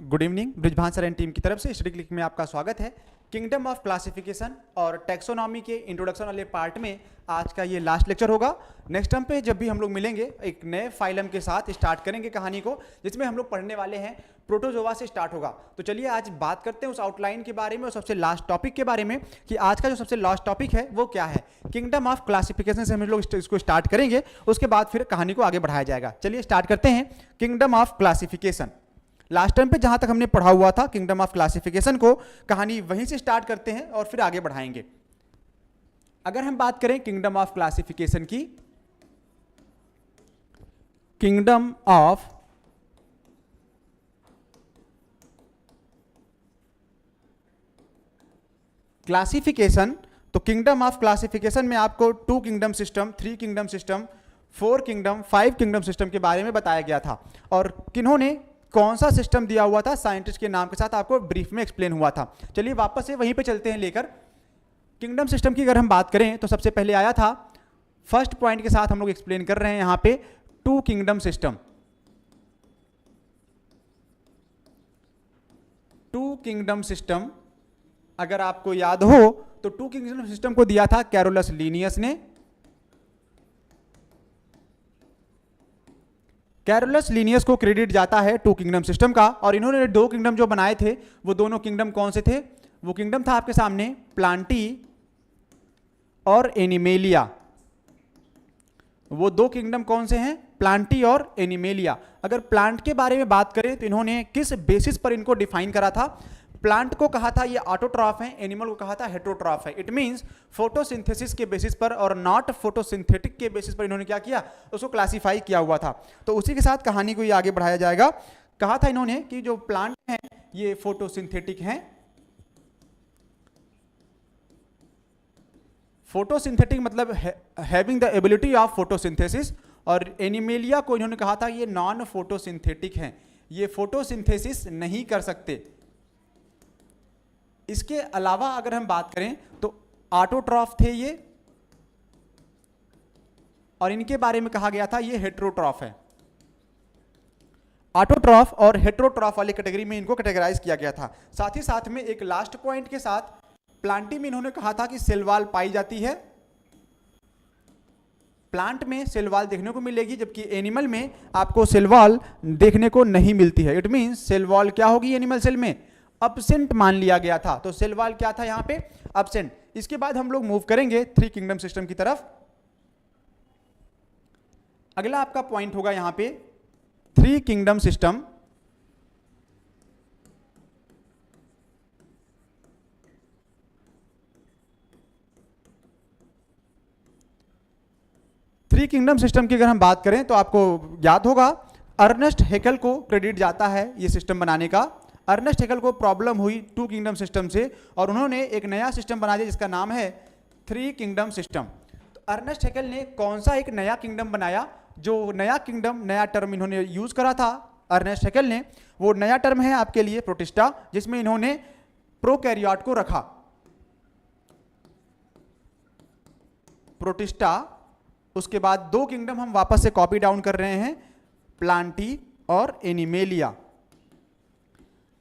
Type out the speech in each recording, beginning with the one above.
Good evening. Brijbhan sir and team की तरफ से स्टडी क्लिक में आपका स्वागत है। किंगडम ऑफ क्लासिफिकेशन और टैक्सोनॉमी के इंट्रोडक्शन वाले पार्ट में आज का ये लास्ट लेक्चर होगा। नेक्स्ट टाइम पे जब भी हम लोग मिलेंगे एक नए फाइलम के साथ स्टार्ट करेंगे कहानी को, जिसमें हम लोग पढ़ने वाले हैं प्रोटोजोआ से स्टार्ट होगा। तो चलिए आज बात करते हैं उस आउटलाइन के बारे में और सबसे लास्ट टॉपिक के बारे में कि आज का जो सबसे लास्ट टॉपिक है वो क्या है। किंगडम ऑफ क्लासिफिकेशन से हम लोग इसको स्टार्ट करेंगे, उसके बाद फिर कहानी को आगे बढ़ाया जाएगा। चलिए स्टार्ट करते हैं kingdom of classification. Last time पे जहां तक हमने पढ़ा हुआ था किंगडम ऑफ क्लासिफिकेशन को, कहानी वहीं से स्टार्ट करते हैं और फिर आगे बढ़ाएंगे। अगर हम बात करें किंगडम ऑफ क्लासिफिकेशन की, किंगडम ऑफ क्लासिफिकेशन, तो किंगडम ऑफ क्लासिफिकेशन में आपको 2 kingdom system, 3 kingdom system, 4 kingdom, 5 kingdom system के बारे में बताया गया था। और किन्होंने कौन सा सिस्टम दिया हुआ था साइंटिस्ट के नाम के साथ आपको ब्रीफ में एक्सप्लेन हुआ था। चलिए वापस से वहीं पे चलते हैं लेकर। किंगडम सिस्टम की अगर हम बात करें तो सबसे पहले आया था, फर्स्ट पॉइंट के साथ हम लोग एक्सप्लेन कर रहे हैं यहां पे 2 किंगडम सिस्टम। 2 किंगडम सिस्टम अगर आपको याद हो तो 2 किंगडम सिस्टम को दिया था कैरोलस लीनियस ने। कैरोलस लीनियस को क्रेडिट जाता है 2 किंगडम सिस्टम का। और इन्होंने 2 किंगडम जो बनाए थे वो दोनों किंगडम कौन से थे? वो किंगडम था आपके सामने प्लांटी और एनिमेलिया। वो 2 किंगडम कौन से हैं? प्लांटी और एनिमेलिया। अगर प्लांट के बारे में बात करें तो इन्होंने किस बेसिस पर इनको डिफाइन करा था? प्लांट को कहा था ये ऑटोट्रॉफ है, एनिमल को कहा था हेटेरोट्रॉफ है। इट मींस फोटोसिंथेसिस के बेसिस पर और नॉट फोटोसिंथेटिक के बेसिस पर इन्होंने क्या किया, उसको क्लासिफाई किया हुआ था। तो उसी के साथ कहानी को ये आगे बढ़ाया जाएगा। कहा था इन्होंने कि जो प्लांट हैं ये फोटोसिंथेटिक हैं, फोटोसिंथेटिक मतलब having the ability of photosynthesis. और एनिमेलिया को इन्होंने कहा था ये नॉन फोटोसिंथेटिक हैं, ये फोटोसिंथेसिस नहीं कर सकते। इसके अलावा अगर हम बात करें तो ऑटोट्रॉफ थे ये, और इनके बारे में कहा गया था ये हेटेरोट्रॉफ है। ऑटोट्रॉफ और हेटेरोट्रॉफ वाली कैटेगरी में इनको कैटेगराइज किया गया था। साथ ही साथ में एक लास्ट पॉइंट के साथ प्लांटी में इन्होंने कहा था कि सेल वॉल पाई जाती है। प्लांट में सेल वॉल देखने को मिलेगी, जबकि एनिमल में आपको सेल वॉल देखने को नहीं मिलती है। इट मींस सेल वॉल क्या होगी एनिमल सेल में? अब्सेंट मान लिया गया था। तो सेल वॉल क्या था यहां पे? अब्सेंट। इसके बाद हम लोग मूव करेंगे 3 किंगडम सिस्टम की तरफ। अगला आपका पॉइंट होगा यहां पे 3 kingdom system. Three kingdom system की अगर हम बात करें तो आपको याद होगा अर्नेस्ट हैकेल को क्रेडिट जाता है ये सिस्टम बनाने का। अर्नेस्ट हैकेल को प्रॉब्लम हुई 2 किंगडम सिस्टम से और उन्होंने एक नया सिस्टम बना दिया जिसका नाम है 3 किंगडम सिस्टम। तो अर्नेस्ट हैकेल ने कौन सा एक नया किंगडम बनाया? जो नया किंगडम, नया टर्म इन्होंने यूज करा था अर्नेस्ट हैकेल ने, वो नया टर्म है आपके लिए प्रोटिस्टा, जिसमें इन्होंने प्रोकैरियोट को रखा। प्रोटिस्टा। उसके बाद 2 किंगडम हम वापस से कॉपी डाउन कर रहे हैं, प्लांटी और एनिमेलिया।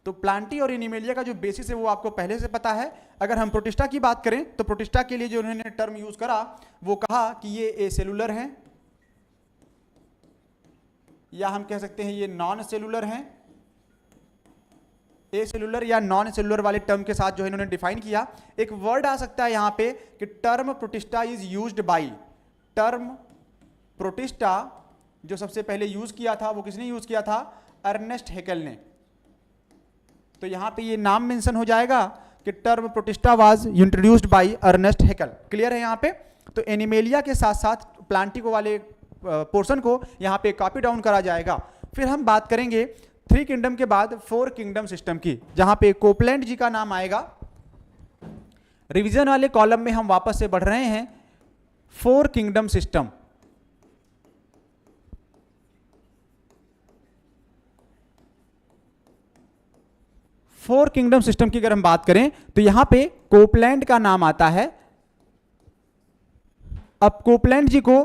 तो प्लांटी और एनिमेलिया का जो बेसिस है वो आपको पहले से पता है। अगर हम प्रोटिस्टा की बात करें तो प्रोटिस्टा के लिए जो उन्होंने टर्म यूज करा वो कहा कि ये एसेलुलर हैं, या हम कह सकते हैं ये नॉन सेलुलर हैं। एसेलुलर या नॉन सेलुलर वाले टर्म के साथ जो है इन्होंने डिफाइन किया। एक वर्ड आ सकता है यहां पे कि term protista is used by. Term protista जो सबसे पहले यूज किया था वो किसने यूज किया था? अर्नेस्ट हैकेल ने। तो यहां पे ये नाम मेंशन हो जाएगा कि term protista was introduced by Ernest Haeckel. Clear है यहां पे? तो एनिमेलिया के साथ साथ प्लांटी को वाले पोर्शन को यहां पे कॉपी डाउन करा जाएगा। फिर हम बात करेंगे 3 किंगडम के बाद 4 किंगडम सिस्टम की, जहां पे कोपलैंड जी का नाम आएगा। रिवीजन वाले कॉलम में हम वापस से बढ़ रहे हैं 4 kingdom system. Four kingdom system की अगर हम बात करें तो यहां पे कोपलैंड का नाम आता है। अब कोपलैंड जी को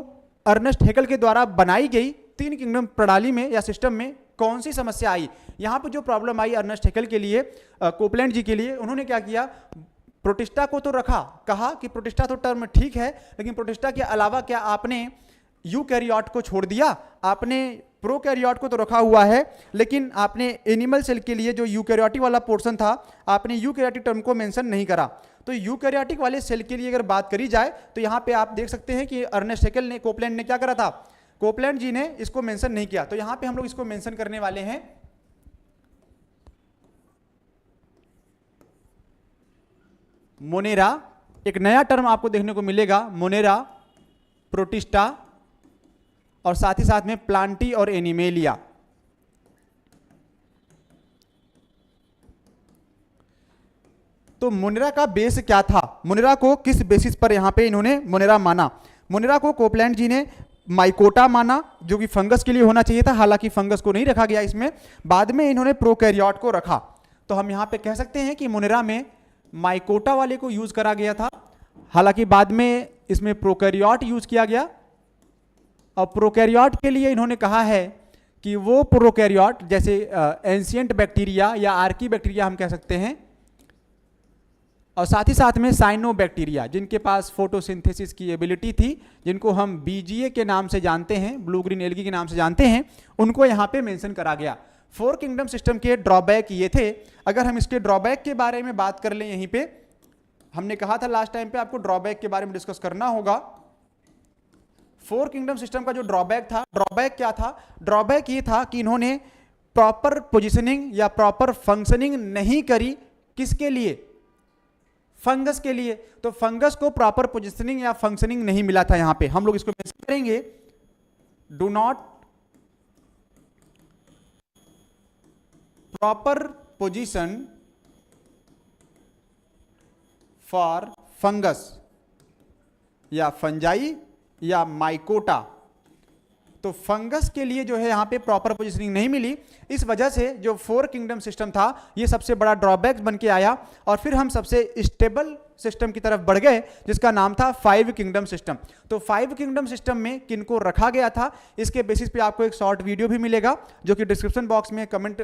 अर्नेस्ट हैकेल के द्वारा बनाई गई 3 किंगडम प्रणाली में या सिस्टम में कौन सी समस्या आई। यहाँ पे जो प्रॉब्लम आई अर्नेस्ट हैकेल के लिए, कोपलैंड जी के लिए, उन्होंने क्या किया, प्रोटिस्टा को तो रखा, कहा कि प्रोटिस्टा तो टर्म ठीक है, लेकिन प्रोटिस्टा के अलावा क्या आपने यूकैरियोट को छोड़ दिया, आपने प्रोकैरियोट को तो रखा हुआ है, लेकिन आपने एनिमल सेल के लिए जो यूकैरियोटिक वाला पोर्शन था, आपने यूकैरियोटिक टर्म को मेंशन नहीं करा। तो यूकैरियोटिक वाले सेल के लिए अगर बात करी जाए तो यहाँ पे आप देख सकते हैं कि अर्नेस्ट हैकेल ने, कोपलैंड ने क्या करा था, कोपलैंड जी ने इसको मेंशन नहीं किया। तो यहाँ पे हम लोग इसको मेंशन करने वाले हैं, मोनेरा। एक नया टर्म आपको देखने को मिलेगा, मोनेरा, प्रोटिस्टा और साथ ही साथ में प्लांटी और एनिमेलिया। तो मोनेरा का बेस क्या था, मोनेरा को किस बेसिस पर यहां पे इन्होंने मोनेरा माना। मोनेरा को कोपलैंड जी ने माइकोटा माना, जो कि फंगस के लिए होना चाहिए था, हालांकि फंगस को नहीं रखा गया इसमें, बाद में इन्होंने प्रोकैरियोट को रखा। तो हम यहां पे कह सकते हैं कि मोनेरा में माइकोटा वाले को यूज करा गया था, हालांकि बाद में इसमें प्रोकैरियोट यूज किया गया। और प्रोकैरियोट के लिए इन्होंने कहा है कि वो प्रोकैरियोट जैसे एंशिएंट बैक्टीरिया या आर्की बैक्टीरिया हम कह सकते हैं, और साथ ही साथ में साइनोबैक्टीरिया जिनके पास फोटोसिंथेसिस की एबिलिटी थी, जिनको हम बीजीए के नाम से जानते हैं, ब्लू ग्रीन एल्गी के नाम से जानते हैं, उनको यहाँ पे मेंशन करा गया। फोर किंगडम सिस्टम के ड्रॉबैक ये थे। अगर हम इसके ड्रॉबैक के बारे में बात कर लें, यहीं पे हमने कहा था लास्ट टाइम पे आपको ड्रॉबैक के बारे में डिस्कस करना होगा। फोर किंगडम सिस्टम का जो ड्रॉबैक था, ड्रॉबैक क्या था, ड्रॉबैक ये था कि इन्होंने प्रॉपर पोजिशनिंग या प्रॉपर फंक्शनिंग नहीं करी। किसके लिए, फंगस के लिए। तो फंगस को प्रॉपर पोजिशनिंग या फंक्शनिंग नहीं मिला था। यहां पे हम लोग इसको मेंशन करेंगे, do not proper position for fungus या फंजाई या माइकोटा। तो फंगस के लिए जो है यहाँ पे प्रॉपर पोजीशनिंग नहीं मिली, इस वजह से जो फोर किंगडम सिस्टम था ये सबसे बड़ा ड्रॉबैक बन के आया। और फिर हम सबसे स्टेबल सिस्टम की तरफ बढ़ गए जिसका नाम था फाइव किंगडम सिस्टम। तो फाइव किंगडम सिस्टम में किनको रखा गया था, इसके बेसिस पे आपको एक शॉर्ट वीडियो भी मिलेगा जो कि डिस्क्रिप्शन बॉक्स में कमेंट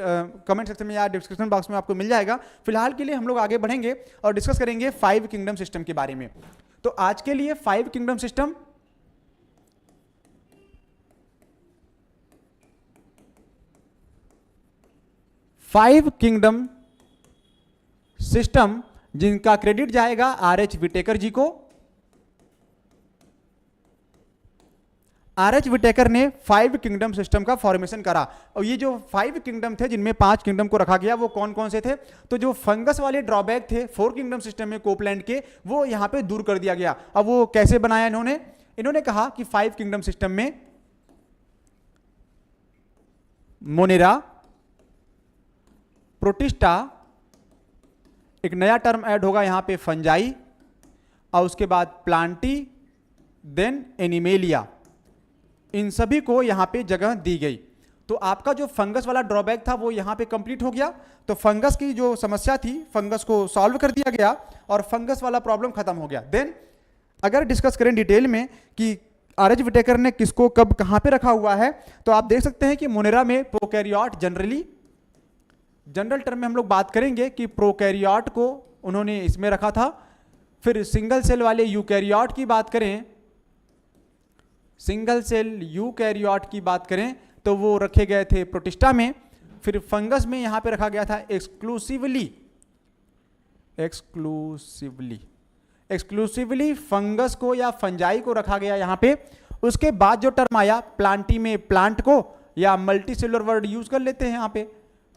सेक्शन में या डिस्क्रिप्शन बॉक्स में आपको मिल जाएगा। फिलहाल के लिए हम लोग आगे बढ़ेंगे और डिस्कस करेंगे फाइव किंगडम सिस्टम के बारे में। तो आज के लिए five kingdom system, five kingdom system जिनका क्रेडिट जाएगा आर.एच. विटेकर जी को। आर.एच. विटेकर ने फाइव किंगडम सिस्टम का फॉर्मेशन करा। और ये जो फाइव किंगडम थे जिनमें पांच किंगडम को रखा गया, वो कौन कौन से थे, तो जो फंगस वाले ड्रॉबैक थे फोर किंगडम सिस्टम में कोपलैंड के, वो यहां पे दूर कर दिया गया। अब वो कैसे बनाया इन्होंने कहा कि फाइव किंगडम सिस्टम में मोनेरा, प्रोटिस्टा, एक नया टर्म ऐड होगा यहां पे फंजाई, और उसके बाद प्लांटी, देन एनिमेलिया, इन सभी को यहां पे जगह दी गई। तो आपका जो फंगस वाला ड्रॉबैक था वो यहां पे कंप्लीट हो गया। तो फंगस की जो समस्या थी, फंगस को सॉल्व कर दिया गया और फंगस वाला प्रॉब्लम खत्म हो गया। देन अगर डिस्कस करें डिटेल में कि आर.एच. विटेकर ने किसको कब कहां पे रखा हुआ है, तो आप देख सकते हैं कि मोनेरा में प्रोकैरियोट जनरल टर्म में हम लोग बात करेंगे कि प्रोकैरियोट को उन्होंने इसमें रखा था। फिर सिंगल सेल वाले यूकैरियोट की बात करें, सिंगल सेल यूकैरियोट की बात करें तो वो रखे गए थे प्रोटिस्टा में। फिर फंगस में यहां पे रखा गया था एक्सक्लूसिवली फंगस को या फंजाई को रखा गया यहां पे। उसके बाद जो टर्म आया प्लांटी में प्लांट को, या मल्टी सेलुलर वर्ड यूज कर लेते हैं यहां पे,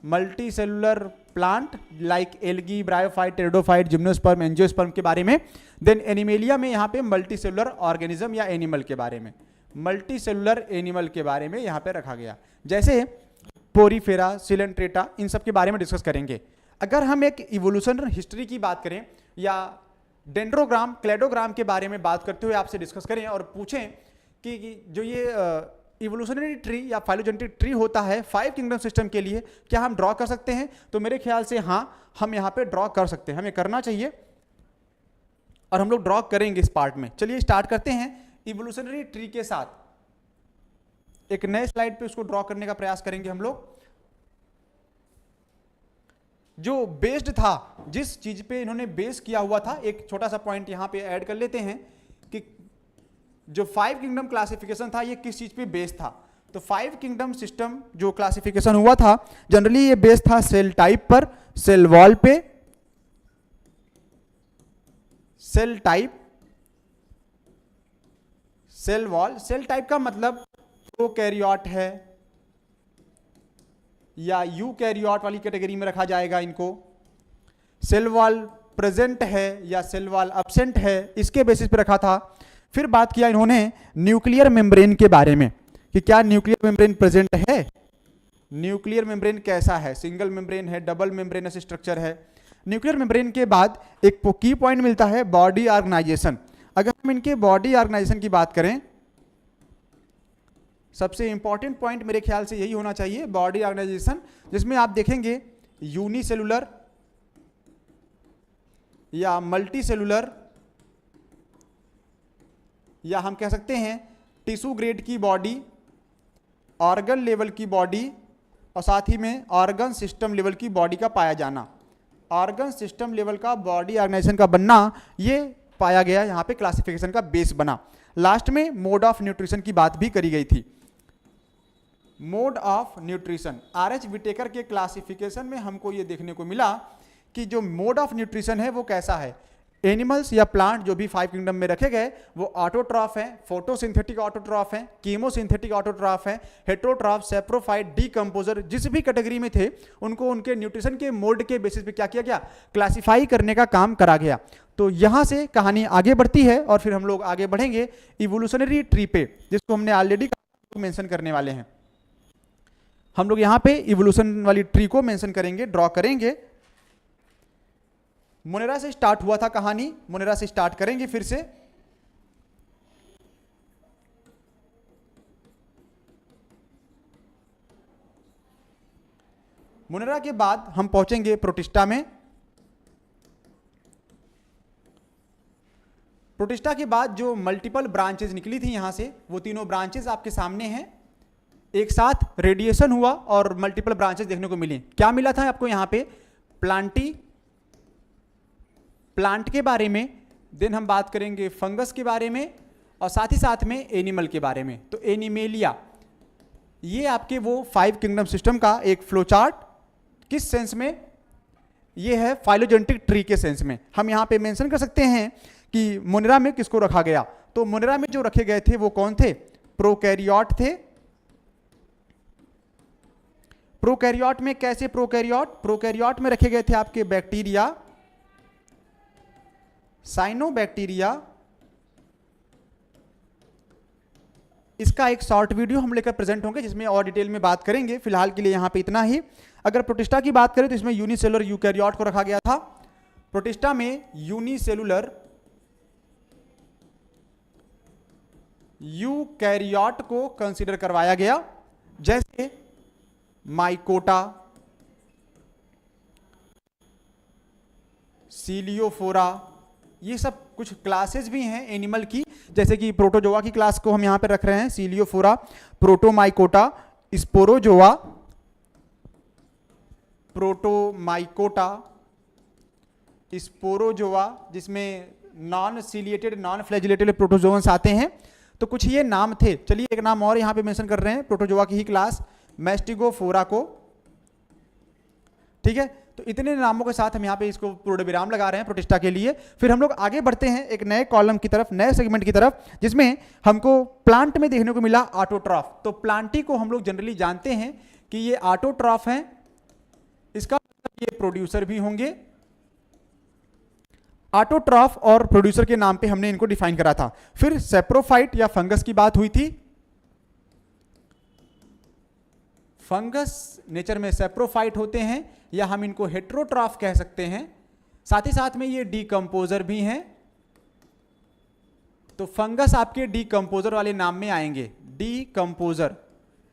multi cellular plant like algae, bryophyte, pteridophyte, gymnosperm, angiosperm के बारे में। देन एनिमेलिया में यहाँ पे मल्टी सेलुलर ऑर्गेनिज्म या एनिमल के बारे में, मल्टी सेलुलर एनिमल के बारे में यहाँ पे रखा गया, जैसे पोरीफेरा, सिलेंट्रेटा, इन सब के बारे में डिस्कस करेंगे। अगर हम एक इवोल्यूशनल हिस्ट्री की बात करें या डेंड्रोग्राम, क्लेडोग्राम के बारे में बात करते हुए आपसे डिस्कस करें और पूछें कि जो ये इवोल्यूशनरी ट्री या फाइलोजेनेटिक ट्री होता है फाइव किंगडम सिस्टम के लिए, क्या हम ड्रॉ कर सकते हैं, तो मेरे ख्याल से हाँ, हम यहाँ पे ड्रॉ कर सकते हैं, हमें करना चाहिए और हम लोग ड्रॉ करेंगे इस पार्ट में। चलिए स्टार्ट करते हैं इवोल्यूशनरी ट्री के साथ। एक नए स्लाइड पे उसको ड्रॉ करने का प्रयास करेंगे हम लोग। जो बेस्ड था, जिस चीज पे इन्होंने बेस किया हुआ था, एक छोटा सा पॉइंट यहां पे ऐड कर लेते हैं कि जो 5 किंगडम क्लासिफिकेशन था ये किस चीज पे बेस्ड था। तो 5 किंगडम सिस्टम जो क्लासिफिकेशन हुआ था जनरली ये बेस्ड था सेल टाइप पर, सेल वॉल पे, cell type, cell wall. Cell type का मतलब प्रोकैरियोट है या यूकैरियोट वाली कैटेगरी में रखा जाएगा इनको। सेल वॉल प्रेजेंट है या सेल वॉल एब्सेंट है, इसके बेसिस पे रखा था। फिर बात किया इन्होंने न्यूक्लियर मेम्ब्रेन के बारे में कि क्या न्यूक्लियर मेम्ब्रेन प्रेजेंट है, न्यूक्लियर मेम्ब्रेन कैसा है, सिंगल मेम्ब्रेन है, डबल मेम्ब्रेनस स्ट्रक्चर है। न्यूक्लियर मेम्ब्रेन के बाद एक की पॉइंट मिलता है बॉडी ऑर्गेनाइजेशन। अगर हम इनके बॉडी ऑर्गेनाइजेशन की बात करें, सबसे इंपॉर्टेंट पॉइंट मेरे ख्याल से यही होना चाहिए बॉडी ऑर्गेनाइजेशन, जिसमें आप देखेंगे यूनिसेलुलर या मल्टी सेलुलर या हम कह सकते हैं टिश्यू ग्रेड की बॉडी, ऑर्गन लेवल की बॉडी और साथ ही में ऑर्गन सिस्टम लेवल की बॉडी का पाया जाना। ऑर्गन सिस्टम लेवल का बॉडी ऑर्गेनाइजेशन का बनना ये पाया गया, यहाँ पे क्लासिफिकेशन का बेस बना। लास्ट में मोड ऑफ न्यूट्रिशन की बात भी करी गई थी। Mode of nutrition, R H. Whittaker के क्लासिफिकेशन में हमको ये देखने को मिला कि जो मोड ऑफ न्यूट्रिशन है वो कैसा है। एनिमल्स या प्लांट जो भी 5 किंगडम में रखे गए वो ऑटोट्रॉफ हैं, फोटोसिंथेटिक ऑटोट्रॉफ हैं, कीमोसिंथेटिक ऑटोट्रॉफ हैं, हेट्रोट्रॉफ, सेप्रोफाइट, डीकंपोजर, जिस भी कैटेगरी में थे उनको उनके न्यूट्रिशन के मोड के बेसिस पे क्या किया गया, क्लासिफाई करने का काम करा गया। तो यहां से कहानी आगे बढ़ती है और फिर हम लोग आगे बढ़ेंगे इवोल्यूशनरी ट्री पे, जिसको हमने ऑलरेडी मेंशन करने वाले हैं। हम लोग यहाँ पे इवोल्यूशन वाली ट्री को मेंशन करेंगे, ड्रॉ करेंगे। मोनेरा से स्टार्ट हुआ था कहानी, मोनेरा से स्टार्ट करेंगे फिर से। मोनेरा के बाद हम पहुंचेंगे प्रोटिस्टा में। प्रोटिस्टा के बाद जो मल्टीपल ब्रांचेज निकली थी यहां से, वो तीनों ब्रांचेज आपके सामने हैं। एक साथ रेडिएशन हुआ और मल्टीपल ब्रांचेज देखने को मिली। क्या मिला था आपको यहां पे, प्लांट के बारे में, देन हम बात करेंगे फंगस के बारे में और साथ ही साथ में एनिमल के बारे में। तो एनिमेलिया, ये आपके वो 5 किंगडम सिस्टम का एक फ्लो चार्ट, किस सेंस में, ये है फाइलोजेनेटिक ट्री के सेंस में। हम यहाँ पे मेंशन कर सकते हैं कि मोनेरा में किसको रखा गया। तो मोनेरा में जो रखे गए थे वो कौन थे, प्रोकैरियोट थे। प्रोकैरियोट में कैसे, प्रोकैरियोट में रखे गए थे आपके बैक्टीरिया, साइनोबैक्टीरिया। इसका एक शॉर्ट वीडियो हम लेकर प्रेजेंट होंगे जिसमें और डिटेल में बात करेंगे। फिलहाल के लिए यहां पे इतना ही। अगर प्रोटिस्टा की बात करें तो इसमें यूनिसेलुलर यूकैरियोट को रखा गया था। प्रोटिस्टा में यूनिसेलुलर यूकैरियोट को कंसीडर करवाया गया, जैसे माइकोटा, सीलियोफोरा, ये सब कुछ क्लासेस भी हैं एनिमल की, जैसे कि प्रोटोजोआ की क्लास को हम यहां पे रख रहे हैं, सीलियोफोरा, प्रोटोमाइकोटा, स्पोरोजोआ, प्रोटोमाइकोटा, स्पोरोजोआ, जिसमें non ciliated non flagellated protozoans आते हैं। तो कुछ ये नाम थे। चलिए एक नाम और यहां पे मेंशन कर रहे हैं प्रोटोजोआ की ही क्लास, मैस्टिगोफोरा को। ठीक है, तो इतने नामों के साथ हम यहाँ पे इसको पूर्ण विराम लगा रहे हैं प्रोटिस्टा के लिए। फिर हम लोग आगे बढ़ते हैं एक नए कॉलम की तरफ, नए सेगमेंट की तरफ, जिसमें हमको प्लांट में देखने को मिला ऑटोट्रॉफ। तो प्लांटी को हम लोग जनरली जानते हैं कि ये ऑटोट्रॉफ हैं, इसका मतलब ये प्रोड्यूसर भी होंगे। ऑटोट्रॉफ और प्रोड्यूसर के नाम पे हमने इनको डिफाइन करा था। फिर सेप्रोफाइट या फंगस की बात हुई थी। फंगस नेचर में सेप्रोफाइट होते हैं या हम इनको हेट्रोट्रॉफ कह सकते हैं। साथ ही साथ में ये डीकंपोजर भी हैं। तो फंगस आपके डीकंपोजर वाले नाम में आएंगे। डीकंपोजर,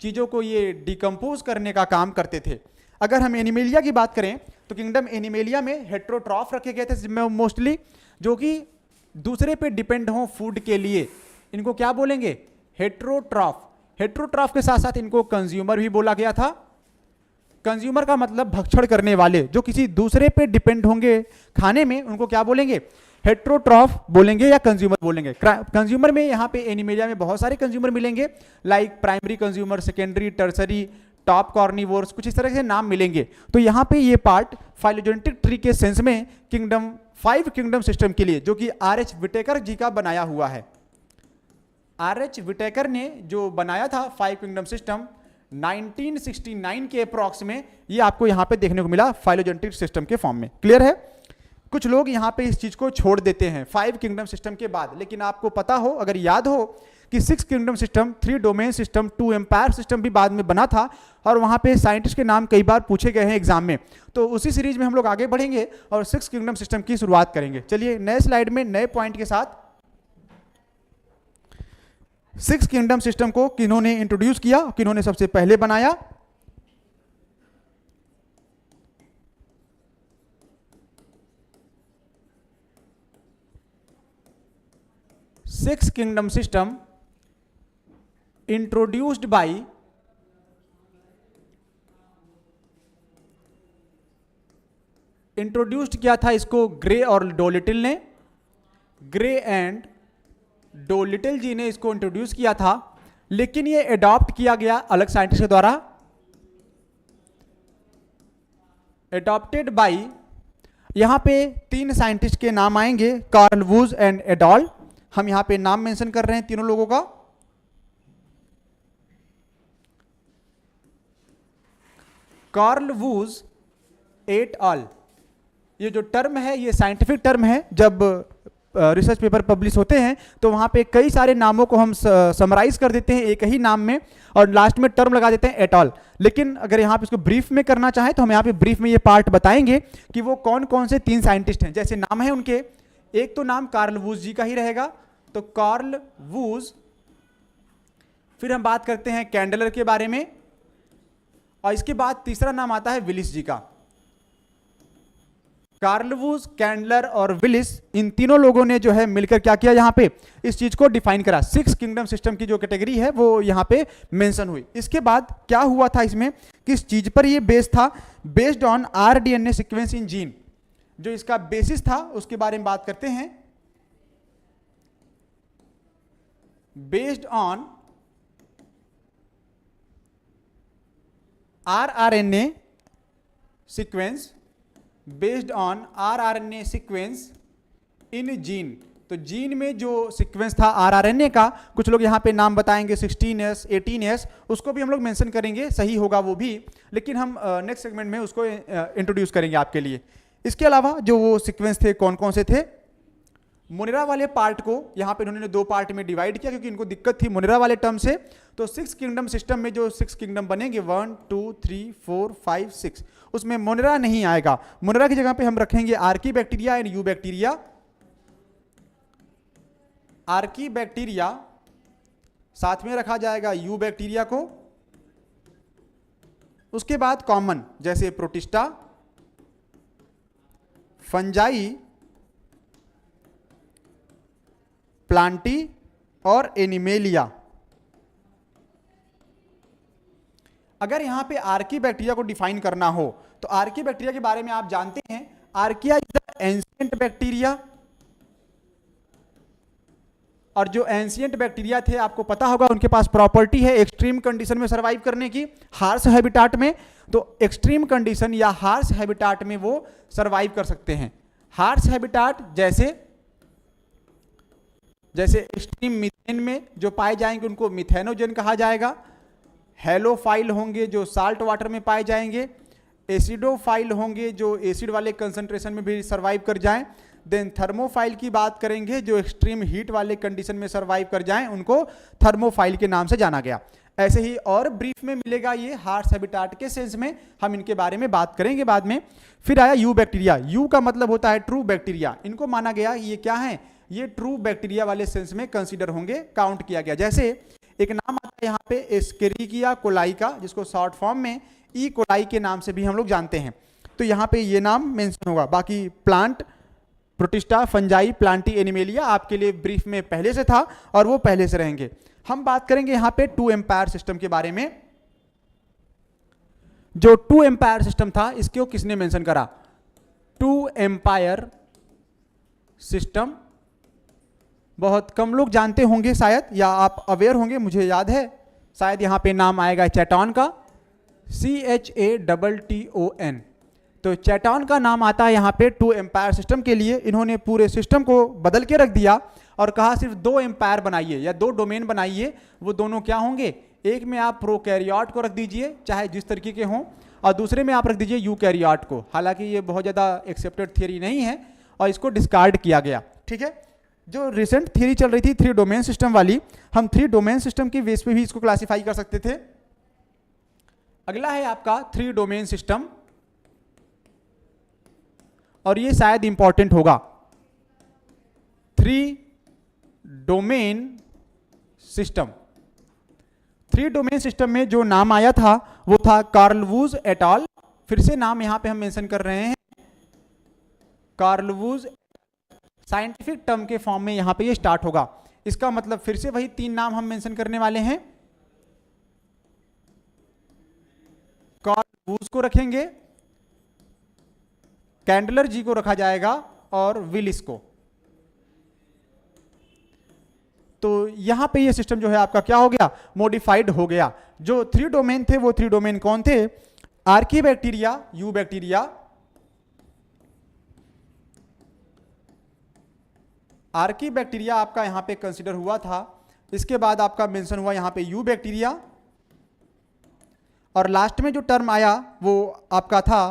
चीजों को ये डीकंपोज करने का काम करते थे। अगर हम एनिमेलिया की बात करें तो किंगडम एनिमेलिया में हेट्रोट्रॉफ रखे गए थे, जिसमें मोस्टली जो कि दूसरे पे डिपेंड हो फूड के लिए, इनको क्या बोलेंगे, हेट्रोट्रॉफ। हेट्रोट्रॉफ के साथ साथ इनको कंज्यूमर भी बोला गया था। कंज्यूमर का मतलब भक्षण करने वाले, जो किसी दूसरे पे डिपेंड होंगे खाने में, उनको क्या बोलेंगे? हेट्रोट्रॉफ बोलेंगे या कंज्यूमर बोलेंगे। कंज्यूमर में यहाँ पे एनिमेलिया में बहुत सारे कंज्यूमर मिलेंगे, like primary consumer, secondary, tertiary, top carnivores, कुछ इस तरह से नाम मिलेंगे। तो यहाँ पे ये पार्ट फाइलोजेनेटिक ट्री के सेंस में किंगडम 5 किंगडम सिस्टम के लिए, जो कि आर.एच. विटेकर जी का बनाया हुआ है। आर.एच. विटेकर ने जो बनाया था 5 किंगडम सिस्टम 1969 के अप्रॉक्स में, ये आपको यहाँ पे देखने को मिला फाइलोजेनेटिक सिस्टम के फॉर्म में। क्लियर है? कुछ लोग यहाँ पे इस चीज को छोड़ देते हैं 5 किंगडम सिस्टम के बाद, लेकिन आपको पता हो, अगर याद हो कि 6 kingdom system, 3 domain system, 2 empire system भी बाद में बना था, और वहाँ पे साइंटिस्ट के नाम कई बार पूछे गए हैं एग्जाम में। तो उसी सीरीज में हम लोग आगे बढ़ेंगे और 6 किंगडम सिस्टम की शुरुआत करेंगे। चलिए नए स्लाइड में नए पॉइंट के साथ 6 किंगडम सिस्टम को किन्होंने इंट्रोड्यूस किया, किन्होंने सबसे पहले बनाया? Six kingdom system introduced by introduced किया था इसको ग्रे और डोलिटल ने। ग्रे एंड डोलिटल जी ने इसको इंट्रोड्यूस किया था, लेकिन ये अडॉप्ट किया गया अलग साइंटिस्ट के द्वारा। अडॉप्टेड बाय, यहां पे 3 साइंटिस्ट के नाम आएंगे, कार्ल वूज एंड एडॉल। हम यहां पे नाम मेंशन कर रहे हैं तीनों लोगों का। कार्ल वूज एट अल, ये जो टर्म है ये साइंटिफिक टर्म है। जब रिसर्च पेपर पब्लिश होते हैं तो वहाँ पे कई सारे नामों को हम समराइज कर देते हैं एक ही नाम में, और लास्ट में टर्म लगा देते हैं एट ऑल। लेकिन अगर यहाँ पे इसको ब्रीफ में करना चाहें तो हम यहाँ पे ब्रीफ में ये पार्ट बताएंगे कि वो कौन कौन से 3 साइंटिस्ट हैं। जैसे नाम है उनके, एक तो नाम कार्ल वूज जी का ही रहेगा, तो कार्ल वूज। फिर हम बात करते हैं कैंडलर के बारे में, और इसके बाद तीसरा नाम आता है विलिस जी का। कार्ल वूज, कैंडलर और विलिस, इन तीनों लोगों ने जो है मिलकर क्या किया, यहाँ पे इस चीज को डिफाइन करा। 6 किंगडम सिस्टम की जो कैटेगरी है वो यहाँ पे मेंशन हुई। इसके बाद क्या हुआ था इसमें, किस चीज पर ये बेस्ड था? Based on rDNA sequence in gene, जो इसका बेसिस था उसके बारे में बात करते हैं। Based on rRNA sequence, based on rRNA sequence in gene. तो जीन में जो सीक्वेंस था आरआरएनए का, कुछ लोग यहाँ पे नाम बताएंगे 16S, 18S, उसको भी हम लोग मेंशन करेंगे, सही होगा वो भी, लेकिन हम नेक्स्ट सेगमेंट में उसको इंट्रोड्यूस करेंगे आपके लिए। इसके अलावा जो वो सीक्वेंस थे कौन कौन से थे? मोनेरा वाले पार्ट को यहाँ पे इन्होंने 2 पार्ट में डिवाइड किया, क्योंकि इनको दिक्कत थी मोनेरा वाले टर्म से। तो 6 किंगडम सिस्टम में जो 6 किंगडम बनेंगे 1 2 3 4 5 6, उसमें मोनेरा नहीं आएगा। मोनेरा की जगह पे हम रखेंगे Archie bacteria and you bacteria. Archie bacteria साथ में रखा जाएगा यू बैक्टीरिया को। उसके बाद कॉमन जैसे प्रोटिस्टा, फंजाई, प्लांटी और एनिमेलिया। अगर यहां पे आर्की बैक्टीरिया को डिफाइन करना हो तो आर्की बैक्टीरिया के बारे में आप जानते हैं, archaea is the ancient bacteria. और जो एंशिएंट बैक्टीरिया थे आपको पता होगा उनके पास प्रॉपर्टी है एक्सट्रीम कंडीशन में सर्वाइव करने की, हार्श हैबिटाट में। तो एक्सट्रीम कंडीशन या हार्श हैबिटाट में वो सर्वाइव कर सकते हैं। हार्श हैबिटाट जैसे एक्सट्रीम मीथेन में जो पाए जाएंगे उनको मिथेनोजन कहा जाएगा। हेलोफाइल होंगे जो साल्ट वाटर में पाए जाएंगे। एसिडोफाइल होंगे जो एसिड वाले कंसंट्रेशन में भी सर्वाइव कर जाएं। देन थर्मोफाइल की बात करेंगे जो एक्सट्रीम हीट वाले कंडीशन में सर्वाइव कर जाएं, उनको थर्मोफाइल के नाम से जाना गया। ऐसे ही और ब्रीफ में मिलेगा ये हार्श हैबिटाट के सेंस में, हम इनके बारे में बात करेंगे बाद में। फिर आया यू बैक्टीरिया। यू का मतलब होता है ट्रू बैक्टीरिया। इनको माना गया ये क्या है, ये ट्रू बैक्टीरिया वाले सेंस में कंसीडर होंगे, काउंट किया गया। जैसे एक नाम आता है यहाँ पे एस्केरिकिया कोलाई का, जिसको शॉर्ट फॉर्म में ई कोलाई के नाम से भी हम लोग जानते हैं। तो यहाँ पे ये नाम मेंशन होगा। बाकी plant, protista, fungi, Plantae, animalia आपके लिए ब्रीफ में पहले से था और वो पहले से रहेंगे। हम बात करेंगे यहाँ पे 2 एम्पायर सिस्टम के बारे में। जो 2 एम्पायर सिस्टम था इसको किसने मेंशन करा? 2 एम्पायर सिस्टम बहुत कम लोग जानते होंगे शायद, या आप अवेयर होंगे, मुझे याद है शायद यहाँ पे नाम आएगा चैटॉन का, CHATTON। तो चैटॉन का नाम आता है यहाँ पे 2 एम्पायर सिस्टम के लिए। इन्होंने पूरे सिस्टम को बदल के रख दिया और कहा सिर्फ 2 एम्पायर बनाइए या 2 डोमेन बनाइए। वो दोनों क्या होंगे? एक में आप प्रोकैरियोट को रख दीजिए चाहे जिस तरीके के हों, और दूसरे में आप रख दीजिए यूकैरियोट को। हालांकि ये बहुत ज़्यादा एक्सेप्टेड थियरी नहीं है और इसको डिस्कार्ड किया गया। ठीक है, जो रिसेंट थियरी चल रही थी 3 डोमेन सिस्टम वाली, हम 3 डोमेन सिस्टम की बेस पे भी इसको क्लासीफाई कर सकते थे। अगला है आपका 3 डोमेन सिस्टम, और ये शायद इंपॉर्टेंट होगा। 3 डोमेन सिस्टम, 3 डोमेन सिस्टम में जो नाम आया था वो था कार्ल वुज एट अल। फिर से नाम यहां पे हम मेंशन कर रहे हैं, कार्ल वुज, साइंटिफिक टर्म के फॉर्म में यहां पे ये स्टार्ट होगा। इसका मतलब फिर से वही 3 नाम हम मेंशन करने वाले हैं। कार्ल वुज को रखेंगे, कैंडलर जी को रखा जाएगा और विलिस को। तो यहां पे ये सिस्टम जो है आपका क्या हो गया? मॉडिफाइड हो गया। जो 3 डोमेन थे वो 3 डोमेन कौन थे? आर्कीबैक्टीरिया, यू बैक्टीरिया, आर्कीबैक्टीरिया आपका यहां पे कंसीडर हुआ था। इसके बाद आपका मेंशन हुआ यहां पे यू बैक्टीरिया, और लास्ट में जो टर्म आया वो आपका था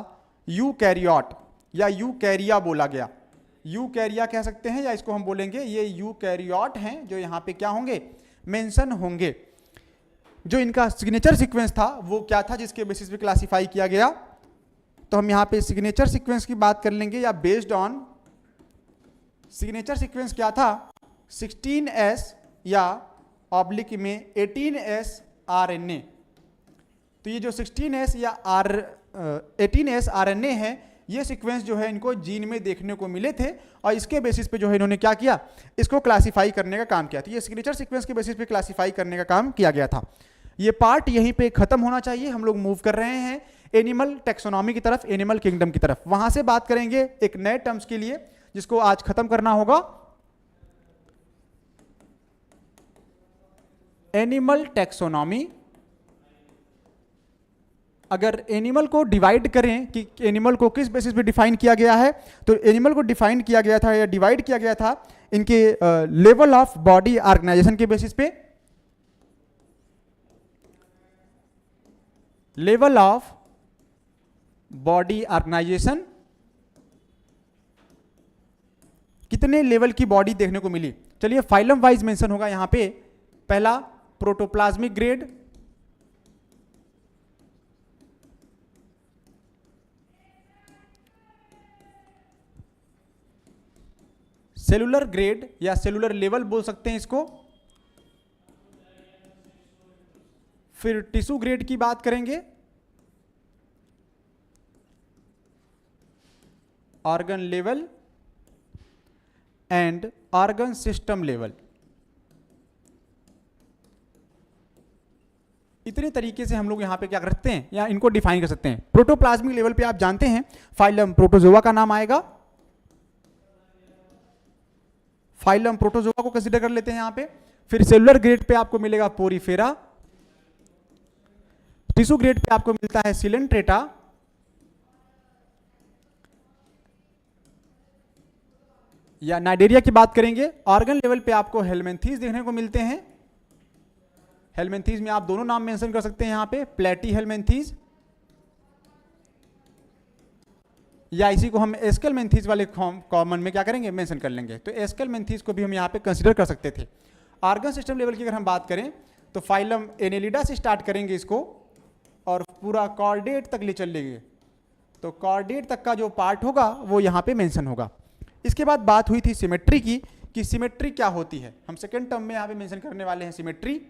यूकैरियोट या यूकैरिया बोला गया। यूकैरिया कह सकते हैं, या इसको हम बोलेंगे ये यूकैरियोट हैं जो यहाँ पे क्या होंगे? मेंशन होंगे। जो इनका सिग्नेचर सीक्वेंस था वो क्या था जिसके बेसिस पे क्लासिफाई किया गया? तो हम यहाँ पे सिग्नेचर सीक्वेंस की बात कर लेंगे, या बेस्ड ऑन सिग्नेचर सीक्वेंस क्या था? 16S या ऑब्लिक में 18S RNA। तो ये जो 16S या 18S RNA है, ये सीक्वेंस जो है इनको जीन में देखने को मिले थे, और इसके बेसिस पे जो है इन्होंने क्या किया? इसको क्लासिफाई करने का काम किया था। ये सिग्नेचर सीक्वेंस के बेसिस पे क्लासिफाई करने का काम किया गया था। ये पार्ट यहीं पे खत्म होना चाहिए। हम लोग मूव कर रहे हैं एनिमल टेक्सोनॉमी की तरफ, एनिमल किंगडम की तरफ। वहां से बात करेंगे एक नए टर्म्स के लिए जिसको आज खत्म करना होगा। Animal taxonomy. अगर एनिमल को डिवाइड करें कि एनिमल को किस बेसिस पे डिफाइन किया गया है, तो एनिमल को डिफाइन किया गया था या डिवाइड किया गया था इनके लेवल ऑफ बॉडी ऑर्गेनाइजेशन के बेसिस पे। लेवल ऑफ बॉडी ऑर्गेनाइजेशन, कितने लेवल की बॉडी देखने को मिली? चलिए फाइलम वाइज मेंशन होगा यहां पे। पहला प्रोटोप्लाज्मिक ग्रेड, सेलुलर ग्रेड या सेलुलर लेवल बोल सकते हैं इसको। फिर टिश्यू ग्रेड की बात करेंगे, organ level and organ system level. इतने तरीके से हम लोग यहां पे क्या करते हैं या इनको डिफाइन कर सकते हैं। प्रोटोप्लाज्मिक लेवल पे आप जानते हैं फाइलम प्रोटोजोआ का नाम आएगा। फाइलम प्रोटोजोआ को कंसीडर कर लेते हैं यहां पे। फिर सेलुलर ग्रेड पे आपको मिलेगा पोरीफेरा। टिश्यू ग्रेड पे आपको मिलता है सिलेंट्रेटा। या नाइडेरिया की बात करेंगे। ऑर्गन लेवल पे आपको हेलमेंथीज देखने को मिलते हैं। हेलमेंथीज में आप दोनों नाम मेंशन कर सकते हैं यहां पे, प्लेटी हेलमेंथीज, या इसी को हम एस्केलमेंथीज वाले कॉमन में क्या करेंगे? मेंशन कर लेंगे। तो एस्केलमेंथीज को भी हम यहां पे कंसीडर कर सकते थे। ऑर्गन सिस्टम लेवल की अगर हम बात करें तो फाइलम एनेलिडा से स्टार्ट करेंगे इसको और पूरा कॉर्डेट तक ले चलेंगे। तो कॉर्डेट तक का जो पार्ट होगा वो यहां पे मेंशन होगा। इसके बाद बात हुई थी सिमेट्री की, कि सिमेट्री क्या होती है। हम सेकेंड टर्म में यहां पे मेंशन करने वाले हैं सिमेट्री।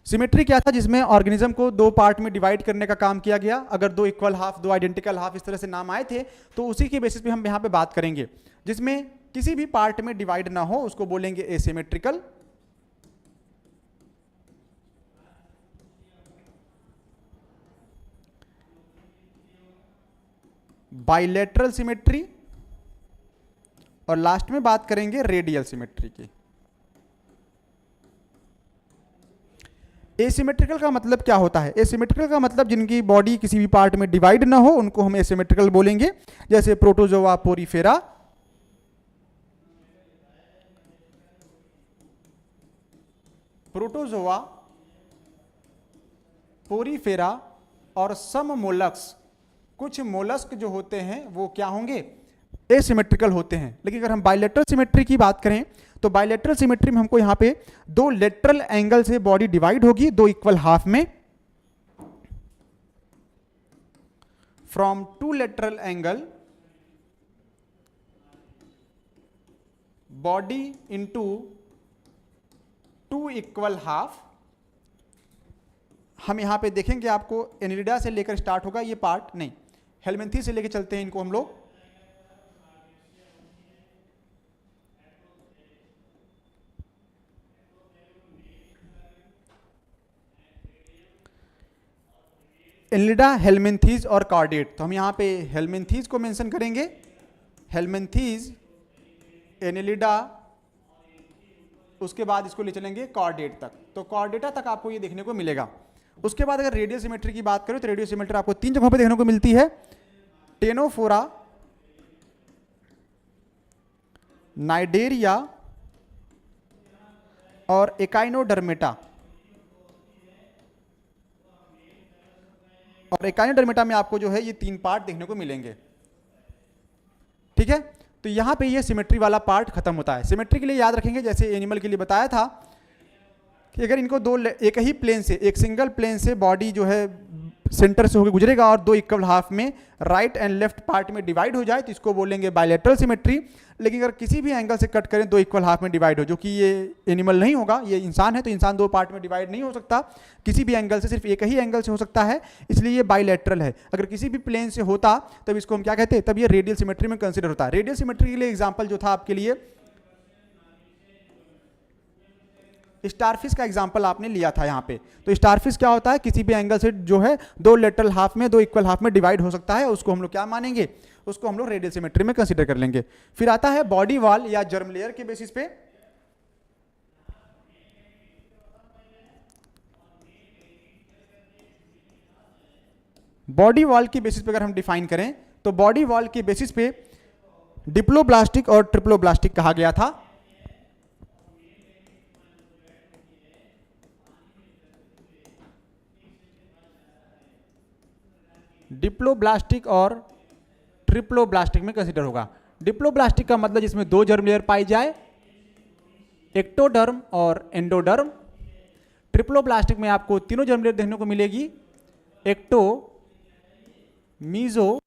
सिमेट्री क्या था? जिसमें ऑर्गेनिज्म को 2 पार्ट में डिवाइड करने का काम किया गया। अगर 2 इक्वल हाफ, 2 आइडेंटिकल हाफ, इस तरह से नाम आए थे, तो उसी के बेसिस पे हम यहाँ पे बात करेंगे। जिसमें किसी भी पार्ट में डिवाइड ना हो उसको बोलेंगे एसिमेट्रिकल। बाइलेटरल सिमेट्री, और लास्ट में बात करेंगे रेडियल सिमेट्री की। एसिमेट्रिकल का मतलब क्या होता है? एसिमेट्रिकल का मतलब जिनकी बॉडी किसी भी पार्ट में डिवाइड ना हो उनको हम एसिमेट्रिकल बोलेंगे, जैसे प्रोटोजोआ, पोरीफेरा। प्रोटोजोआ, पोरीफेरा और सम मोलस्क, कुछ मोलस्क जो होते हैं वो क्या होंगे? एसिमेट्रिकल होते हैं। लेकिन अगर हम बाइलेटरल सिमेट्री की बात करें तो बाइलेटरल सिमेट्री में हमको यहां पे दो लेटरल एंगल से बॉडी डिवाइड होगी, दो इक्वल हाफ में। From two lateral angle body into two equal half. हम यहां पे देखेंगे आपको एनिलिडा से लेकर स्टार्ट होगा ये पार्ट, नहीं हेलमिंथी से लेकर चलते हैं इनको हम लोग। एनिलिडा, हेलमिंथीज और कॉर्डेट। तो हम यहाँ पे हेलमिंथीज को मेंशन करेंगे, हेलमिंथीज, एनिलिडा, उसके बाद इसको ले चलेंगे कॉर्डेट तक। तो कॉर्डेटा तक आपको ये देखने को मिलेगा। उसके बाद अगर रेडियल सिमेट्री की बात करें तो रेडियल सिमेट्री आपको तीन जगहों पे देखने को मिलती है, टेनोफोरा, नाइडेरिया और एकाइनोडर्मेटा। और एकाइनोडर्मेटा में आपको जो है ये तीन पार्ट देखने को मिलेंगे। ठीक है, तो यहां पे ये सिमेट्री वाला पार्ट खत्म होता है। सिमेट्री के लिए याद रखेंगे, जैसे एनिमल के लिए बताया था कि अगर इनको दो एक ही प्लेन से, एक सिंगल प्लेन से बॉडी जो है सेंटर से होकर गुजरेगा और दो इक्वल हाफ में राइट एंड लेफ्ट पार्ट में डिवाइड हो जाए तो इसको बोलेंगे बायलैटरल सिमेट्री। लेकिन अगर किसी भी एंगल से कट करें दो इक्वल हाफ में डिवाइड हो, जो कि ये एनिमल नहीं होगा, ये इंसान है तो इंसान दो पार्ट में डिवाइड नहीं हो सकता, किसी भी एंगल से, सिर्फ एक ही एंगल से हो सकता है, इसलिए ये बायलैटरल है। अगर किसी भी प्लेन से होता तब इसको हम क्या कहते हैं? तब ये रेडियल सिमेट्री में कंसिडर होता है। रेडियल सिमेट्री के लिए एग्जाम्पल जो था आपके लिए स्टारफिश का एग्जांपल आपने लिया था यहाँ पे। तो स्टारफिश क्या होता है? किसी भी एंगल से जो है दो लेटरल हाफ में, दो इक्वल हाफ में डिवाइड हो सकता है, उसको हम लोग क्या मानेंगे? उसको हम लोग रेडियल सिमेट्री में कंसीडर कर लेंगे। फिर आता है बॉडी वॉल या जर्म लेयर के बेसिस पे। बॉडी वॉल की बेसिस पे अगर हम डिफाइन करें तो बॉडी वॉल के बेसिस पे डिप्लोब्लास्टिक और ट्रिप्लोब्लास्टिक कहा गया था। डिप्लोब्लास्टिक और ट्रिप्लोब्लास्टिक में कंसीडर होगा। डिप्लोब्लास्टिक का मतलब जिसमें दो जर्म लेयर पाई जाए, एक्टोडर्म और एंडोडर्म। ट्रिप्लोब्लास्टिक में आपको तीनों जर्म लेयर देखने को मिलेगी, एक्टो, मीजो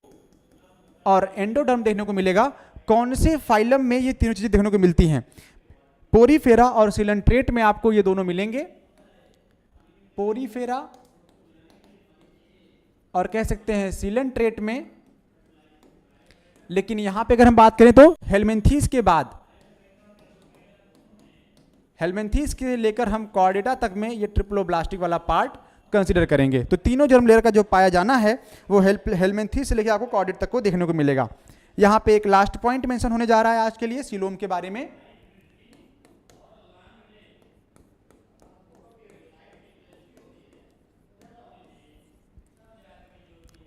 और एंडोडर्म देखने को मिलेगा। कौन से फाइलम में ये तीनों चीजें देखने को मिलती हैं? पोरीफेरा और सिलेंट्रेट में आपको ये दोनों मिलेंगे, पोरीफेरा और कह सकते हैं सिलेंट्रेट में। लेकिन यहां पे अगर हम बात करें तो हेलमिंथीज के बाद, हेलमिंथीज के लेकर हम कॉर्डेटा तक में ये ट्रिप्लोब्लास्टिक वाला पार्ट कंसीडर करेंगे। तो तीनों जर्म लेयर का जो पाया जाना है वो हेलमिंथीज से लेकर आपको कॉर्डेट तक को देखने को मिलेगा। यहां पे एक लास्ट पॉइंट मेंशन होने जा रहा है आज के लिए सीलोम के बारे में।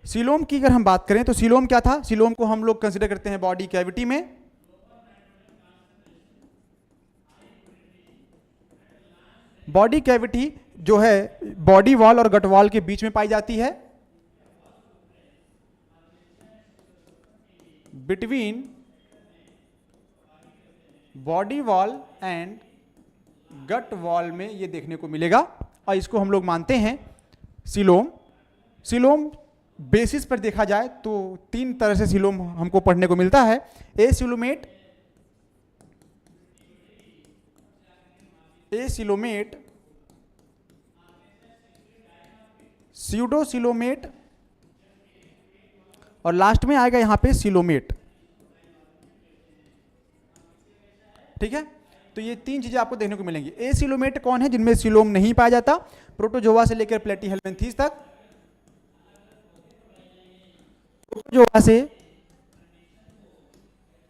सीलोम की अगर हम बात करें तो सीलोम क्या था? सीलोम को हम लोग कंसीडर करते हैं बॉडी कैविटी में। बॉडी कैविटी जो है बॉडी वॉल और गट वॉल के बीच में पाई जाती है, between body wall and gut wall में ये देखने को मिलेगा और इसको हम लोग मानते हैं सीलोम। सीलोम बेसिस पर देखा जाए तो तीन तरह से सीलोम हमको पढ़ने को मिलता है। एसिलोमेट, एसिलोमेट, स्यूडोसिलोमेट और लास्ट में आएगा यहां पे सिलोमेट। ठीक है, तो ये 3 चीजें आपको देखने को मिलेंगी। एसिलोमेट कौन है? जिनमें सिलोम नहीं पाया जाता, प्रोटोजोआ से लेकर प्लेटीहेल्मिन्थीस तक, प्रोटोजोआ से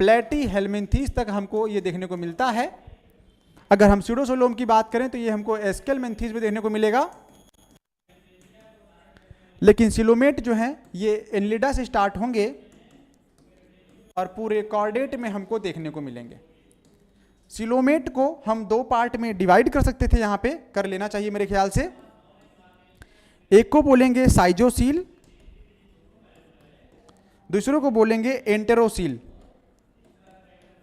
प्लेटीहेल्मिन्थीस तक हमको ये देखने को मिलता है। अगर हम स्यूडोसोलोम की बात करें तो ये हमको एस्केलमेंथीस में देखने को मिलेगा, लेकिन सिलोमेट जो है ये एनलिडा से स्टार्ट होंगे और पूरे कॉर्डेट में हमको देखने को मिलेंगे। सिलोमेट को हम 2 पार्ट में डिवाइड कर सकते थे, यहां पे कर लेना चाहिए मेरे ख्याल से। एक को बोलेंगे साइजोसील, दूसरे को बोलेंगे एंटेरोसील।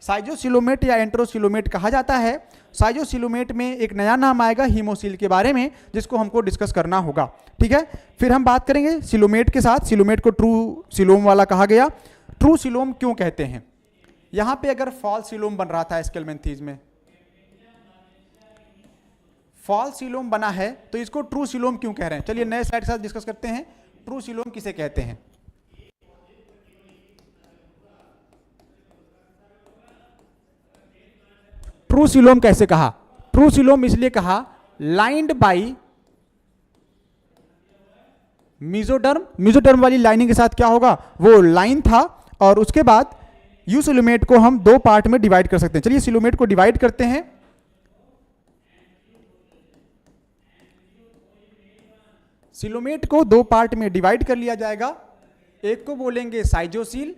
साइजोसिलोमेट या एंटेरोसिलोमेट कहा जाता है। साइजोसिलोमेट में एक नया नाम आएगा हीमोसील के बारे में, जिसको हमको डिस्कस करना होगा, ठीक है। फिर हम बात करेंगे सिलोमेट के साथ। सिलोमेट को ट्रू सिलोम वाला कहा गया। ट्रू सिलोम क्यों कहते हैं? यहां पे अगर फॉल्स सिलोम बन रहा था एस्केलमेंथीज में, फॉल्स सिलोम बना है, तो इसको ट्रू सिलोम क्यों कह रहे हैं? चलिए नए स्लाइड के साथ डिस्कस करते हैं। ट्रू सिलोम किसे कहते हैं? ट्रू सिलोम कैसे कहा? ट्रू सिलोम इसलिए कहा, लाइंड बाई मीजोडर्म। मीजोडर्म वाली लाइनिंग के साथ क्या होगा? वो लाइन था, और उसके बाद यूसिलोमेट को हम 2 पार्ट में डिवाइड कर सकते हैं। चलिए सिलोमेट को डिवाइड करते हैं। सिलोमेट को 2 पार्ट में डिवाइड कर लिया जाएगा। एक को बोलेंगे साइजोसील,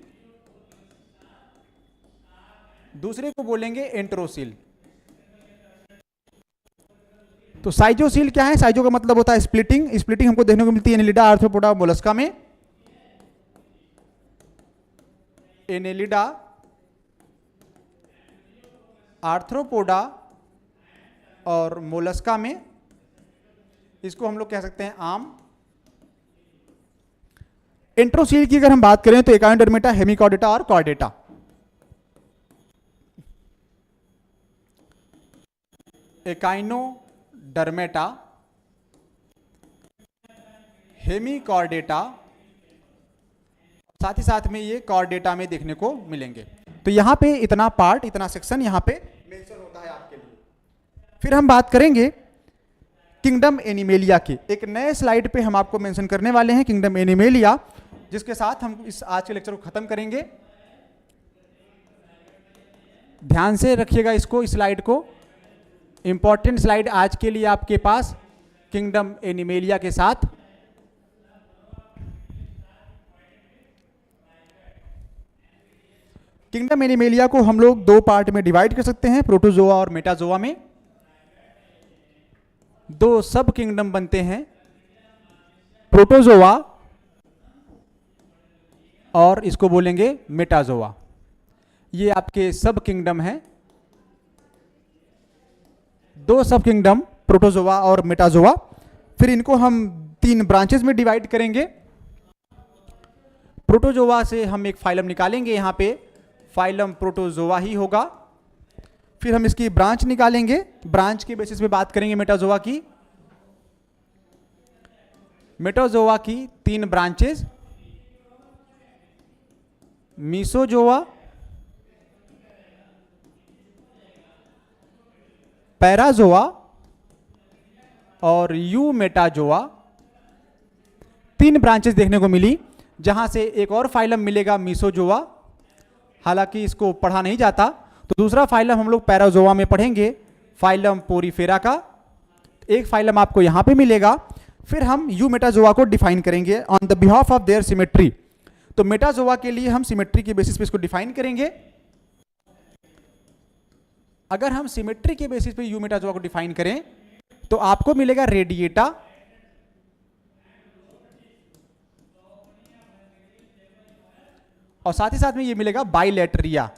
दूसरे को बोलेंगे एंटेरोसील। तो साइजोसील क्या है? साइजो का मतलब होता है स्प्लिटिंग। स्प्लिटिंग हमको देखने को मिलती है एनेलिडा, आर्थ्रोपोडा, मोलस्का में। एनेलिडा, आर्थ्रोपोडा और मोलस्का में। इसको हम लोग कह सकते हैं आम। एंटेरोसील की अगर हम बात करें तो एकाइनोडर्मेटा, हेमिकॉर्डेटा और कॉर्डेटा। एकाइनोडर्मेटा, हेमिकॉर्डेटा, साथ ही साथ में ये कॉर्डेटा में देखने को मिलेंगे। तो यहां पे इतना पार्ट, इतना सेक्शन यहां पे मेंशन होता है आपके लिए। फिर हम बात करेंगे किंगडम एनिमेलिया की। एक नए स्लाइड पे हम आपको मेंशन करने वाले हैं किंगडम एनिमेलिया, जिसके साथ हम इस आज के लेक्चर को खत्म करेंगे। ध्यान से रखिएगा इसको, इस स्लाइड को। इंपॉर्टेंट स्लाइड आज के लिए आपके पास किंगडम एनिमेलिया के साथ। किंगडम एनिमेलिया को हम लोग 2 पार्ट में डिवाइड कर सकते हैं, प्रोटोजोआ और मेटाजोआ में। 2 सब किंगडम बनते हैं, प्रोटोजोआ और इसको बोलेंगे मेटाजोआ। ये आपके सब किंगडम हैं। 2 सब किंगडम, प्रोटोजोआ और मेटाजोआ। फिर इनको हम 3 ब्रांचेस में डिवाइड करेंगे। प्रोटोजोआ से हम एक फाइलम निकालेंगे, यहां पे फाइलम प्रोटोजोआ ही होगा। फिर हम इसकी ब्रांच निकालेंगे, ब्रांच के बेसिस पे बात करेंगे मेटाजोआ की। मेटाजोआ की 3 ब्रांचेस, मीसोजोआ, पैराजोआ और यूमेटाजोआ। 3 ब्रांचेस देखने को मिली, जहां से एक और फाइलम मिलेगा मीसोजोआ। हालांकि इसको पढ़ा नहीं जाता, तो दूसरा फाइलम हम लोग पैराजोआ में पढ़ेंगे, फाइलम पोरीफेरा का। एक फाइलम आपको यहां पे मिलेगा। फिर हम यूमेटाजोआ को डिफाइन करेंगे on the behalf of their symmetry. तो मेटाजोआ के लिए हम सिमेट्री के बेसिस पे इसको डिफाइन करेंगे। अगर हम सिमेट्री के बेसिस पे यूमेटाजोआ को डिफाइन करें तो आपको मिलेगा रेडिएटा, और साथ ही साथ में ये मिलेगा बाइलेटरिया।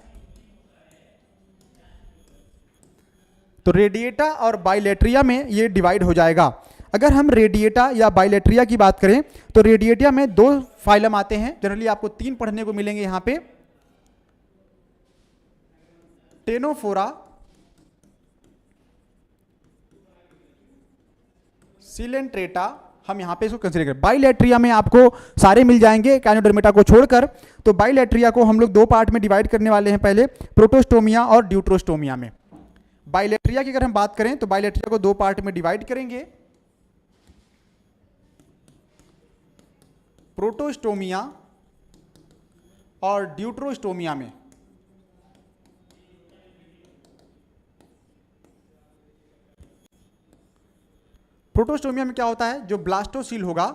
तो रेडिएटा और बाइलेटरिया में ये डिवाइड हो जाएगा। अगर हम रेडिएटा या बाइलेटरिया की बात करें तो रेडिएटा में 2 फाइलम आते हैं, जनरली आपको 3 पढ़ने को मिलेंगे यहां पे। टेनोफोरा, सिलेंट्रेटा, हम यहां पे इसको कंसीडर करें। बाइलेटरिया में आपको सारे मिल जाएंगे एकाइनोडर्मेटा को छोड़कर। तो बाइलेटरिया को हम लोग 2 पार्ट में डिवाइड करने वाले हैं, पहले प्रोटोस्टोमिया और ड्यूट्रोस्टोमिया में। बाइलेट्रिया की अगर हम बात करें तो बाइलेट्रिया को दो पार्ट में डिवाइड करेंगे, प्रोटोस्टोमिया और ड्यूट्रोस्टोमिया में। प्रोटोस्टोमिया में क्या होता है, जो ब्लास्टोसील होगा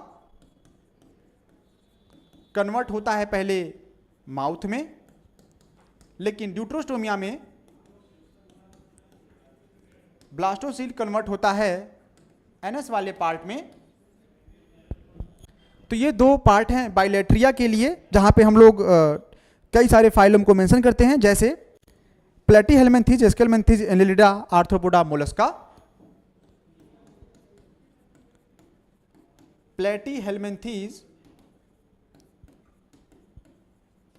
कन्वर्ट होता है पहले माउथ में, लेकिन ड्यूट्रोस्टोमिया में ब्लास्टोसील कन्वर्ट होता है एनस वाले पार्ट में। तो ये दो पार्ट हैं बाइलेट्रिया के लिए, जहां पे हम लोग कई सारे फाइलम को मेंशन करते हैं, जैसे platyhelminthes, aschelminthes, annelida, arthropoda, mollusca. Platyhelminthes,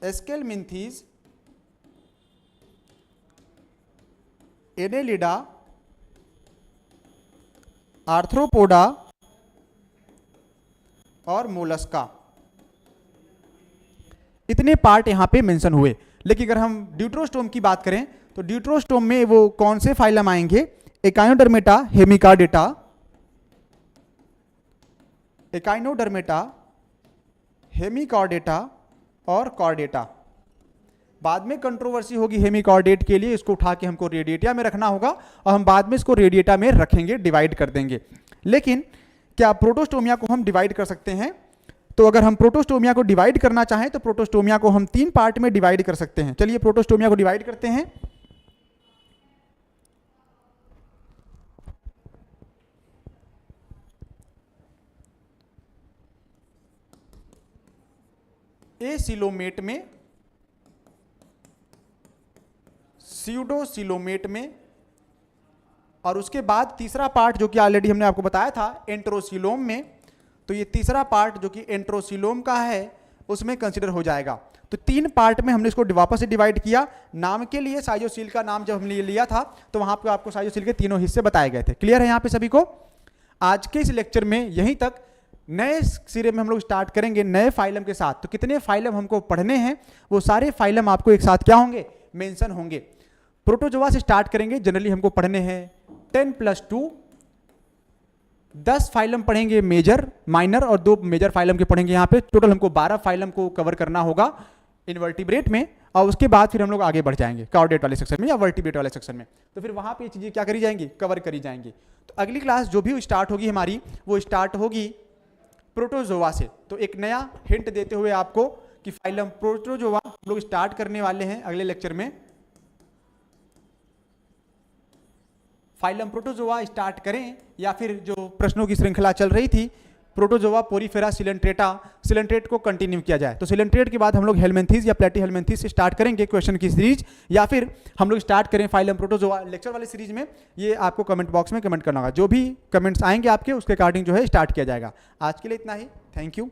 aschelminthes, annelida, arthropoda और मोलस्का, इतने पार्ट यहां पे मेंशन हुए। लेकिन अगर हम ड्यूट्रोस्टोम की बात करें तो ड्यूट्रोस्टोम में वो कौन से फाइलम आएंगे, एकाइनोडर्मेटा, हेमिकार्डेटा, एकाइनोडर्मेटा, हेमिकॉर्डेटा और कॉर्डेटा। बाद में कंट्रोवर्सी होगी हेमिकॉर्डेट के लिए, इसको उठा के हमको रेडिएटिया में रखना होगा और हम बाद में इसको रेडिएटा में रखेंगे, डिवाइड कर देंगे। लेकिन क्या प्रोटोस्टोमिया को हम डिवाइड कर सकते हैं? तो अगर हम प्रोटोस्टोमिया को डिवाइड करना चाहें तो प्रोटोस्टोमिया को हम 3 पार्ट में डिवाइड कर सकते हैं। चलिए प्रोटोस्टोमिया को डिवाइड करते हैं। एसिलोमेट में, स्यूडोसिलोमेट में, और उसके बाद तीसरा पार्ट जो कि ऑलरेडी हमने आपको बताया था एंट्रोसिलोम में। तो ये तीसरा पार्ट जो कि एंट्रोसिलोम का है उसमें कंसीडर हो जाएगा। तो 3 पार्ट में हमने इसको वापस से डिवाइड किया। नाम के लिए साइजोसील का नाम जब हमने लिया था तो वहां पे आपको साइजोसील के तीनों हिस्से बताए गए थे। क्लियर है यहाँ पे सभी को? आज के इस लेक्चर में यहीं तक। नए सिरे में हम लोग स्टार्ट करेंगे नए फाइलम के साथ। तो कितने फाइलम हमको पढ़ने हैं वो सारे फाइलम आपको एक साथ क्या होंगे, मेंशन होंगे। प्रोटोजोआ से स्टार्ट करेंगे। जनरली हमको पढ़ने हैं 10 + 2 10 फाइलम पढ़ेंगे, मेजर, माइनर, और 2 मेजर फाइलम के पढ़ेंगे। यहाँ पे टोटल हमको 12 फाइलम को कवर करना होगा इनवर्टिब्रेट में, और उसके बाद फिर हम लोग आगे बढ़ जाएंगे कॉर्डेट वाले सेक्शन में या वर्टिब्रेट वाले सेक्शन में। तो फिर वहाँ पे ये चीज़ें क्या करी जाएंगी, कवर करी जाएंगी। तो अगली क्लास जो भी स्टार्ट होगी हमारी, वो स्टार्ट होगी प्रोटोजोआ से। तो एक नया हिंट देते हुए आपको कि फाइलम प्रोटोजोआ हम लोग स्टार्ट करने वाले हैं अगले लेक्चर में। फाइलम प्रोटोजोआ स्टार्ट करें या फिर जो प्रश्नों की श्रृंखला चल रही थी प्रोटोजोआ, पोरीफेरा, सिलेंट्रेटा, सिलेंट्रेट को कंटिन्यू किया जाए। तो सिलेंट्रेट के बाद हम लोग हेलमिन्थीज या प्लेटीहेलमिन्थीज से स्टार्ट करेंगे क्वेश्चन की सीरीज, या फिर हम लोग स्टार्ट करें फाइलम प्रोटोजोआ लेक्चर वाली सीरीज में। ये आपको कमेंट बॉक्स में कमेंट करना होगा। जो भी कमेंट्स आएंगे आपके उसके अकॉर्डिंग जो है स्टार्ट किया जाएगा। आज के लिए इतना ही। Thank you.